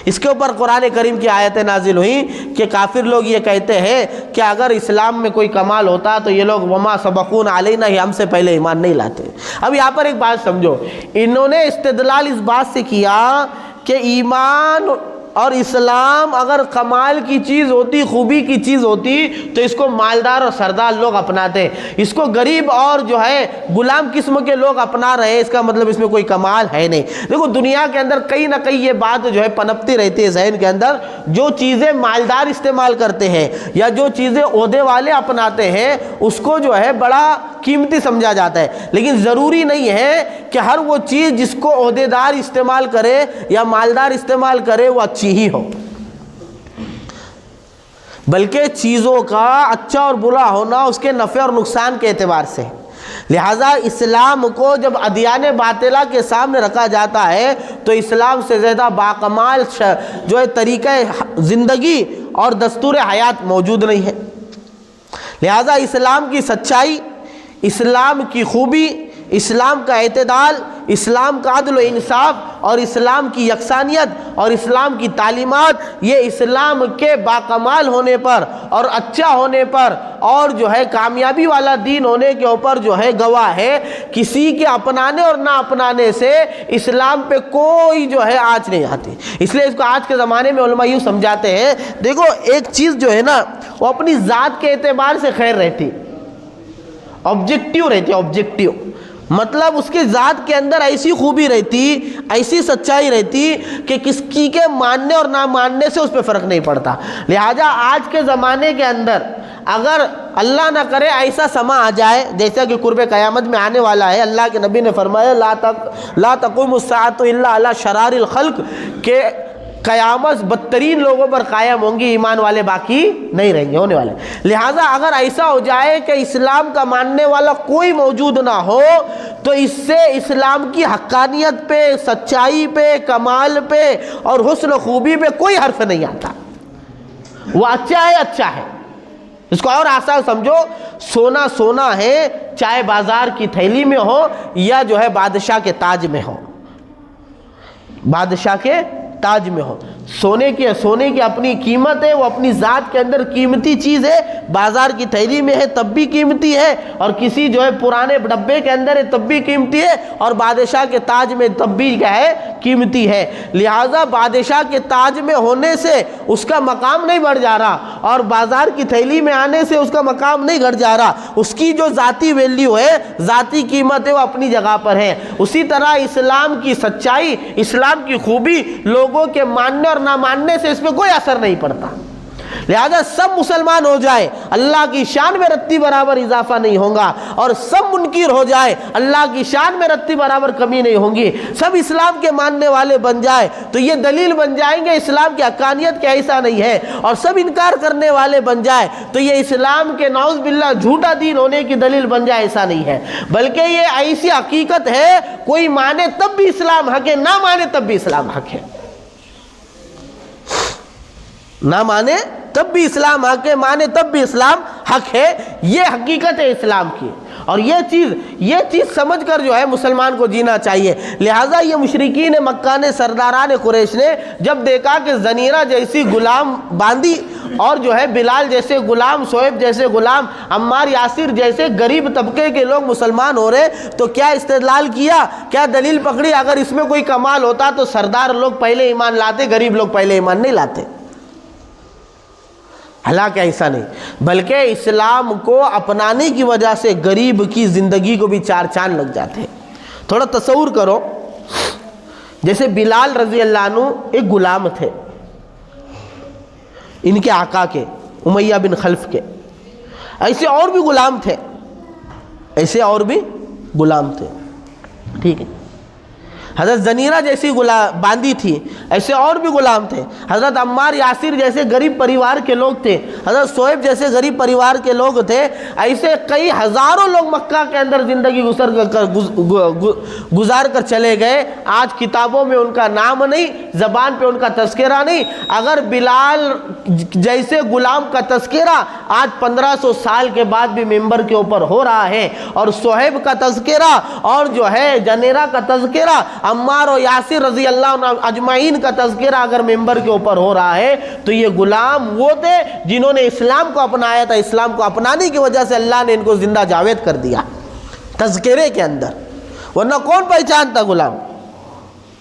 Speaker 2: اس کے اوپر قرآن کریم کی آیتیں نازل ہوئیں کہ کافر لوگ یہ کہتے ہیں کہ اگر اسلام میں کوئی کمال ہوتا تو یہ لوگ وما سبقون علینا، ہی ہم سے پہلے ایمان نہیں لاتے۔ اب یہاں پر ایک بات سمجھو، انہوں نے استدلال اس بات سے کیا کہ ایمان اور اسلام اگر کمال کی چیز ہوتی، خوبی کی چیز ہوتی تو اس کو مالدار اور سردار لوگ اپناتے، اس کو غریب اور جو ہے غلام قسم کے لوگ اپنا رہے ہیں، اس کا مطلب اس میں کوئی کمال ہے نہیں۔ دیکھو دنیا کے اندر کہیں نہ کہیں یہ بات جو ہے پنپتی رہتی ہے ذہن کے اندر، جو چیزیں مالدار استعمال کرتے ہیں یا جو چیزیں عہدے والے اپناتے ہیں اس کو جو ہے بڑا قیمتی سمجھا جاتا ہے، لیکن ضروری نہیں ہے کہ ہر وہ چیز جس کو عہدے دار استعمال کرے یا مالدار استعمال کرے وہ اچھی ہی ہو، بلکہ چیزوں کا اچھا اور برا ہونا اس کے نفع اور نقصان کے اعتبار سے۔ لہذا اسلام کو جب ادیان باطلہ کے سامنے رکھا جاتا ہے تو اسلام سے زیادہ باکمال جو ہے طریقہ زندگی اور دستور حیات موجود نہیں ہے۔ لہذا اسلام کی سچائی، اسلام کی خوبی، اسلام کا اعتدال، اسلام کا عدل و انصاف اور اسلام کی یکسانیت اور اسلام کی تعلیمات، یہ اسلام کے باکمال ہونے پر اور اچھا ہونے پر اور جو ہے کامیابی والا دین ہونے کے اوپر جو ہے گواہ ہے۔ کسی کے اپنانے اور نہ اپنانے سے اسلام پہ کوئی جو ہے آنچ نہیں آتی۔ اس لیے اس کو آج کے زمانے میں علماء یوں سمجھاتے ہیں، دیکھو ایک چیز جو ہے نا وہ اپنی ذات کے اعتبار سے خیر رہتی، آبجیکٹیو رہتی، آبجیکٹیو مطلب اس کی ذات کے اندر ایسی خوبی رہتی، ایسی سچائی رہتی کہ کسی کے ماننے اور نہ ماننے سے اس پہ فرق نہیں پڑتا۔ لہٰذا آج کے زمانے کے اندر اگر اللہ نہ کرے ایسا سما آ جائے جیسا کہ قرب قیامت میں آنے والا ہے، اللہ کے نبی نے فرمایا لا تقوم الساعۃ الا علی شرار الخلق، کہ قیامت بدترین لوگوں پر قائم ہوں گی، ایمان والے باقی نہیں رہیں گے، ہونے والے۔ لہٰذا اگر ایسا ہو جائے کہ اسلام کا ماننے والا کوئی موجود نہ ہو تو اس سے اسلام کی حقانیت پہ، سچائی پہ، کمال پہ اور حسن و خوبی پہ کوئی حرف نہیں آتا۔ وہ اچھا ہے، اچھا ہے۔ اس کو اور آسان سمجھو، سونا سونا ہے، چاہے بازار کی تھیلی میں ہو یا جو ہے بادشاہ کے تاج میں ہو، بادشاہ کے تاج میں ہو۔ سونے کی اپنی قیمت ہے، وہ اپنی ذات کے اندر قیمتی چیز ہے، بازار کی تھیلی میں ہے تب بھی قیمتی ہے، اور کسی جو ہے پرانے ڈبے کے اندر ہے تب بھی قیمتی ہے، اور بادشاہ کے تاج میں تب بھی کیا ہے، قیمتی ہے۔ لہٰذا بادشاہ کے تاج میں ہونے سے اس کا مقام نہیں بڑھ جا رہا، اور بازار کی تھیلی میں آنے سے اس کا مقام نہیں گھٹ جا رہا، اس کی جو ذاتی ویلیو ہے، ذاتی قیمت ہے، وہ اپنی جگہ پر ہے۔ اسی طرح اسلام کی سچائی، اسلام کی خوبی لوگوں کے ماننے اور نہ ماننے سے اس پہ کوئی اثر نہیں پڑتا۔ لہذا سب مسلمان ہو جائے، اللہ کی شان میں رتی برابر اضافہ نہیں ہوگا، اور سب منکر ہو جائے، اللہ کی شان میں رتی برابر کمی نہیں ہوگی۔ سب اسلام کے ماننے والے بن جائے تو یہ دلیل بن جائیں گے اسلام کی حقانیت کے ایسا نہیں ہے، اور سب انکار کرنے والے بن جائے تو یہ اسلام کے نعوذ باللہ جھوٹا دین ہونے کی دلیل بن جائے، ایسا نہیں ہے۔ بلکہ یہ ایسی حقیقت ہے، کوئی مانے تب بھی اسلام حق ہے، نہ مانے تب بھی اسلام حق ہے، نہ مانے تب بھی اسلام حق ہے، مانے تب بھی اسلام حق ہے۔ یہ حقیقت ہے اسلام کی، اور یہ چیز سمجھ کر جو ہے مسلمان کو جینا چاہیے۔ لہٰذا یہ مشرکین مکہ نے، سرداران قریش نے جب دیکھا کہ زنیرہ جیسی غلام باندی اور جو ہے بلال جیسے غلام، صہیب جیسے غلام، عمار یاسر جیسے غریب طبقے کے لوگ مسلمان ہو رہے، تو کیا استدلال کیا، کیا دلیل پکڑی؟ اگر اس میں کوئی کمال ہوتا تو سردار لوگ پہلے ایمان لاتے، غریب لوگ پہلے ایمان نہیں لاتے۔ حالانکہ ایسا نہیں، بلکہ اسلام کو اپنانے کی وجہ سے غریب کی زندگی کو بھی چار چاند لگ جاتے ہیں۔ تھوڑا تصور کرو، جیسے بلال رضی اللہ عنہ ایک غلام تھے ان کے آقا کے، امیہ بن خلف کے، ایسے اور بھی غلام تھے، ایسے اور بھی غلام تھے، ٹھیک ہے۔ حضرت زنیرہ جیسی باندی تھی، ایسے اور بھی غلام تھے۔ حضرت عمار یاسر جیسے غریب پریوار کے لوگ تھے، حضرت صہیب جیسے غریب پریوار کے لوگ تھے۔ ایسے کئی ہزاروں لوگ مکہ کے اندر زندگی گزار کر چلے گئے۔ آج کتابوں میں ان کا نام نہیں، زبان پہ ان کا تذکرہ نہیں۔ اگر بلال جیسے غلام کا تذکرہ آج 1500 سال کے بعد بھی ممبر کے اوپر ہو رہا ہے، اور صہیب کا تذکرہ اور جو ہے زنیرہ کا تذکرہ، عمار و یاسر رضی اللہ عنہ اجمعین کا تذکرہ اگر ممبر کے اوپر ہو رہا ہے، تو یہ غلام وہ تھے جنہوں نے اسلام کو اپنایا تھا۔ اسلام کو اپنانے کی وجہ سے اللہ نے ان کو زندہ جاوید کر دیا تذکرے کے اندر، ورنہ کون پہچانتا غلام؟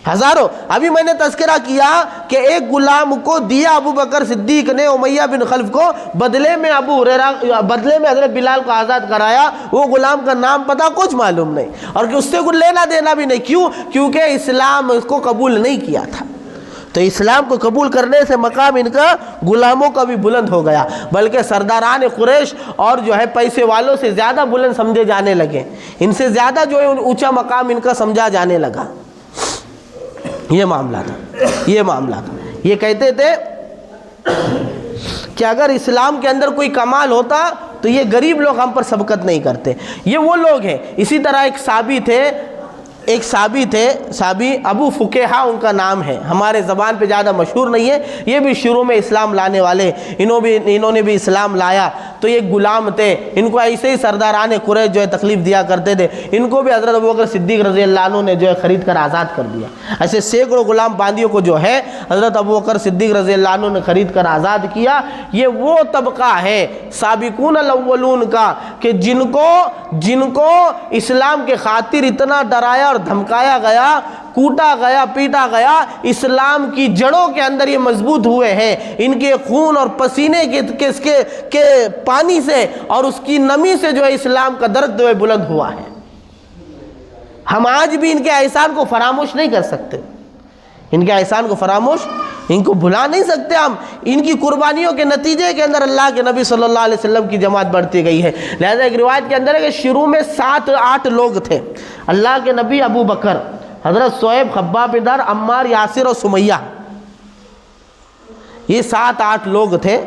Speaker 2: ہزاروں۔ ابھی میں نے تذکرہ کیا کہ ایک غلام کو دیا ابو بکر صدیق نے امیہ بن خلف کو، بدلے میں حضرت بلال کو آزاد کرایا۔ وہ غلام کا نام پتہ کچھ معلوم نہیں، اور کہ اس سے کچھ لینا دینا بھی نہیں۔ کیوں؟ کیونکہ اسلام اس کو قبول نہیں کیا تھا۔ تو اسلام کو قبول کرنے سے مقام ان کا غلاموں کا بھی بلند ہو گیا، بلکہ سرداران قریش اور جو ہے پیسے والوں سے زیادہ بلند سمجھے جانے لگے، ان سے زیادہ جو ہے اونچا مقام ان کا سمجھا جانے لگا۔ یہ معاملہ تھا۔ یہ کہتے تھے کہ اگر اسلام کے اندر کوئی کمال ہوتا تو یہ غریب لوگ ہم پر سبقت نہیں کرتے۔ یہ وہ لوگ ہیں۔ اسی طرح ایک صحابی تھے، صحابی ابو فکیہا ان کا نام ہے، ہمارے زبان پہ زیادہ مشہور نہیں ہے، یہ بھی شروع میں اسلام لانے والے، انہوں نے بھی اسلام لایا۔ تو یہ غلام تھے، ان کو ایسے ہی سرداران قریش جو ہے تکلیف دیا کرتے تھے، ان کو بھی حضرت ابوبکر صدیق رضی اللہ عنہ نے جو ہے خرید کر آزاد کر دیا۔ ایسے سینکڑوں غلام باندیوں کو جو ہے حضرت ابوبکر صدیق رضی اللہ عنہ نے خرید کر آزاد کیا۔ یہ وہ طبقہ ہے سابقون الاولون کا کہ جن کو اسلام کے خاطر اتنا ڈرایا اور دھمکایا گیا، کوٹا گیا، پیٹا گیا، اسلام کی جڑوں کے اندر یہ مضبوط ہوئے ہیں۔ ان کے خون اور پسینے کے پانی سے اور اس کی نمی سے جو ہے اسلام کا درد جو ہے بلند ہوا ہے۔ ہم آج بھی ان کے احسان کو فراموش نہیں کر سکتے، ان کے احسان کو فراموش، ان کو بھلا نہیں سکتے ہم۔ ان کی قربانیوں کے نتیجے کے اندر اللہ کے نبی صلی اللہ علیہ وسلم کی جماعت بڑھتی گئی ہے۔ لہذا ایک روایت کے اندر ہے کہ شروع میں 7-8 لوگ تھے۔ اللہ کے نبی، ابو بکر، حضرت صہیب، خباب بن در، عمار، یاسر اور سمیہ، یہ 7-8 لوگ تھے،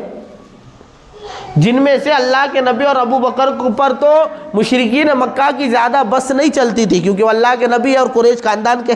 Speaker 2: جن میں سے اللہ کے نبی اور ابو بکر کے اوپر تو مشرکین مکہ کی زیادہ بس نہیں چلتی تھی، کیونکہ وہ اللہ کے نبی اور قریش خاندان کے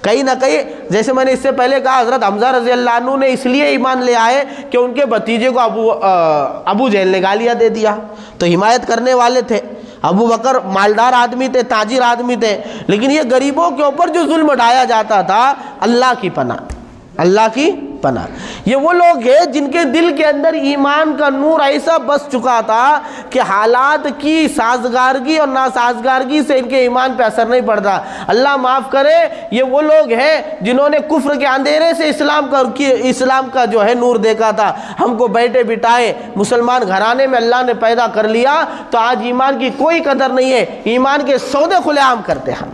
Speaker 2: کہیں نہ کہیں، جیسے میں نے اس سے پہلے کہا، حضرت حمزہ رضی اللہ عنہ نے اس لیے ایمان لے آئے کہ ان کے بھتیجے کو ابو جہل نے گالیاں دے دیا، تو حمایت کرنے والے تھے۔ ابو بکر مالدار آدمی تھے، تاجر آدمی تھے، لیکن یہ غریبوں کے اوپر جو ظلم ڈھایا جاتا تھا، اللہ کی پناہ، اللہ کی پناہ۔ یہ وہ لوگ ہیں جن کے دل کے اندر ایمان کا نور ایسا بس چکا تھا کہ حالات کی سازگارگی اور ناسازگارگی سے ان کے ایمان پہ اثر نہیں پڑتا۔ اللہ معاف کرے، یہ وہ لوگ ہیں جنہوں نے کفر کے اندھیرے سے اسلام کا جو ہے نور دیکھا تھا۔ ہم کو بیٹھے بٹھائے مسلمان گھرانے میں اللہ نے پیدا کر لیا، تو آج ایمان کی کوئی قدر نہیں ہے، ایمان کے سودے کھلے عام کرتے ہم،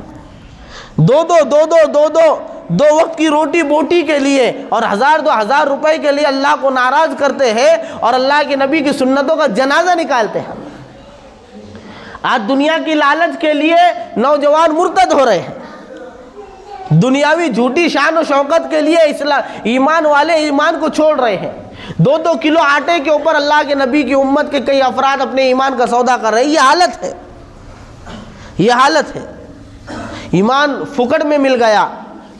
Speaker 2: دو وقت کی روٹی بوٹی کے لیے اور 1000-2000 روپے کے لیے اللہ کو ناراض کرتے ہیں اور اللہ کے نبی کی سنتوں کا جنازہ نکالتے ہیں۔ آج دنیا کی لالچ کے لیے نوجوان مرتد ہو رہے ہیں، دنیاوی جھوٹی شان و شوکت کے لیے ایمان والے ایمان کو چھوڑ رہے ہیں۔ 2 کلو آٹے کے اوپر اللہ کے نبی کی امت کے کئی افراد اپنے ایمان کا سودا کر رہے ہیں۔ یہ حالت ہے، یہ حالت ہے۔ ایمان فکڑ میں مل گیا،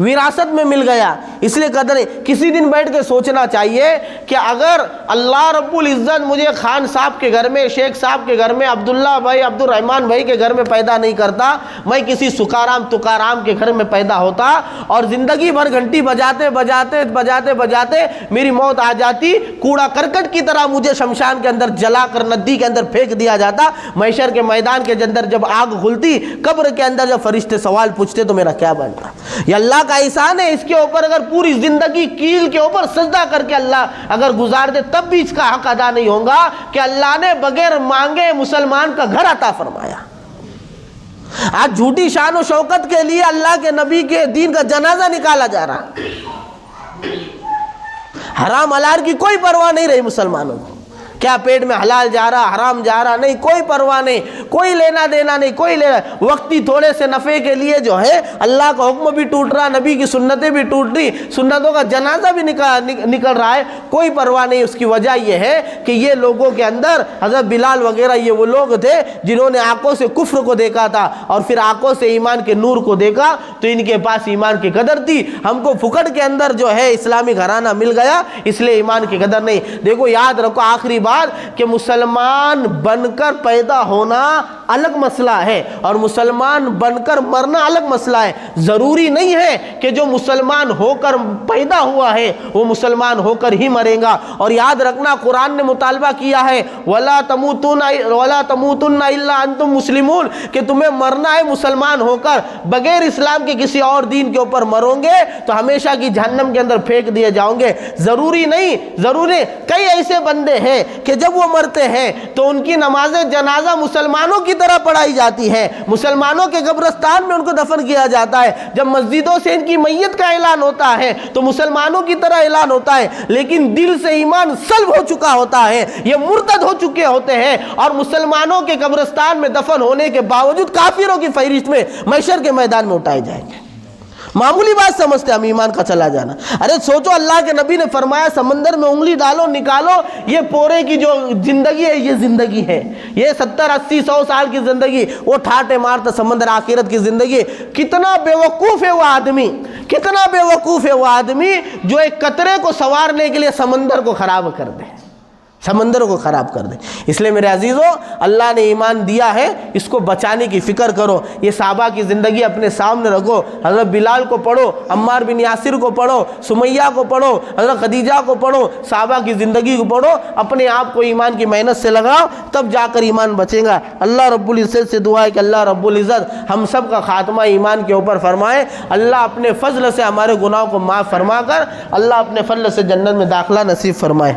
Speaker 2: وراثت میں مل گیا، اس لیے قدر ہے۔ کسی دن بیٹھ کے سوچنا چاہیے کہ اگر اللہ رب العزت مجھے خان صاحب کے گھر میں، شیخ صاحب کے گھر میں، عبداللہ بھائی، عبد الرحمن بھائی کے گھر میں پیدا نہیں کرتا، میں کسی سکارام تکارام کے گھر میں پیدا ہوتا اور زندگی بھر گھنٹی بجاتے میری موت آ جاتی، کوڑا کرکٹ کی طرح مجھے شمشان کے اندر جلا کر ندی کے اندر پھینک دیا جاتا، محشر کے میدان کے اندر جب آگ کھلتی، قبر کے اندر جب فرشتے سوال پوچھتے تو میرا کیا بنتا؟ یہ اللہ کا احسان ہے۔ اس کے اوپر اگر پوری زندگی کیل کے اوپر سجدہ کر کے اللہ اگر گزار دے تب بھی اس کا حق ادا نہیں ہوگا کہ اللہ نے بغیر مانگے مسلمان کا گھر عطا فرمایا۔ آج جھوٹی شان و شوکت کے لیے اللہ کے نبی کے دین کا جنازہ نکالا جا رہا، حرام حلال کی کوئی پرواہ نہیں رہی مسلمانوں کو، کیا پیٹ میں حلال جا رہا حرام جا رہا نہیں، کوئی پرواہ نہیں، کوئی لینا دینا نہیں، کوئی لینا وقتی تھوڑے سے نفع کے لیے جو ہے اللہ کا حکم بھی ٹوٹ رہا، نبی کی سنتیں بھی ٹوٹ رہی، سنتوں کا جنازہ بھی نکل رہا ہے، کوئی پرواہ نہیں۔ اس کی وجہ یہ ہے کہ یہ لوگوں کے اندر حضرت بلال وغیرہ یہ وہ لوگ تھے جنہوں نے آنکھوں سے کفر کو دیکھا تھا اور پھر آنکھوں سے ایمان کے نور کو دیکھا، تو ان کے پاس ایمان کی قدر تھی۔ ہم کو پھکڑ کے اندر جو ہے اسلامی گھرانہ مل گیا، اس لیے ایمان کی قدر نہیں۔ دیکھو یاد رکھو آخری کہ مسلمان بن کر پیدا ہونا الگ مسئلہ ہے اور مسلمان بن کر مرنا الگ مسئلہ ہے۔ ضروری نہیں ہے کہ جو مسلمان ہو کر پیدا ہوا ہے وہ مسلمان ہو کر ہی مرے گا۔ اور یاد رکھنا قرآن نے مطالبہ کیا ہے وَلَا تَمُوتُنَّ إِلَّا أَنْتُمْ مُسْلِمُونَ، کہ تمہیں مرنا ہے مسلمان ہو کر، بغیر اسلام کے کسی اور دین کے اوپر مرو گے تو ہمیشہ کی جہنم کے اندر پھینک دیے جاؤ گے۔ ضروری نہیں، کئی ایسے بندے ہیں کہ جب وہ مرتے ہیں تو ان کی نماز جنازہ مسلمانوں کی طرح پڑھائی جاتی ہے، مسلمانوں کے قبرستان میں ان کو دفن کیا جاتا ہے، جب مسجدوں سے ان کی میت کا اعلان ہوتا ہے تو مسلمانوں کی طرح اعلان ہوتا ہے، لیکن دل سے ایمان سلب ہو چکا ہوتا ہے، یہ مرتد ہو چکے ہوتے ہیں اور مسلمانوں کے قبرستان میں دفن ہونے کے باوجود کافروں کی فہرست میں محشر کے میدان میں اٹھائے جائیں گے۔ معمولی بات سمجھتے ہم ایمان کا چلا جانا۔ ارے سوچو اللہ کے نبی نے فرمایا سمندر میں انگلی ڈالو نکالو، یہ پورے کی جو زندگی ہے یہ زندگی ہے، یہ 70 80 100 سال کی زندگی، وہ ٹھاٹے مارتا سمندر آخرت کی زندگی۔ کتنا بے وقوف ہے وہ آدمی، کتنا بے وقوف ہے وہ آدمی جو ایک قطرے کو سنوارنے کے لیے سمندر کو خراب کر دے، سمندروں کو خراب کر دے۔ اس لیے میرے عزیزوں، اللہ نے ایمان دیا ہے، اس کو بچانے کی فکر کرو۔ یہ صحابہ کی زندگی اپنے سامنے رکھو، حضرت بلال کو پڑھو، عمار بن یاسر کو پڑھو، سمیہ کو پڑھو، حضرت خدیجہ کو پڑھو، صحابہ کی زندگی کو پڑھو، اپنے آپ کو ایمان کی محنت سے لگاؤ، تب جا کر ایمان بچے گا۔ اللہ رب العزت سے دعا ہے کہ اللہ رب العزت ہم سب کا خاتمہ ایمان کے اوپر فرمائے۔ اللہ اپنے فضل سے ہمارے گناہوں کو معاف فرما کر اللہ اپنے فضل سے جنت میں داخلہ نصیب فرمائے۔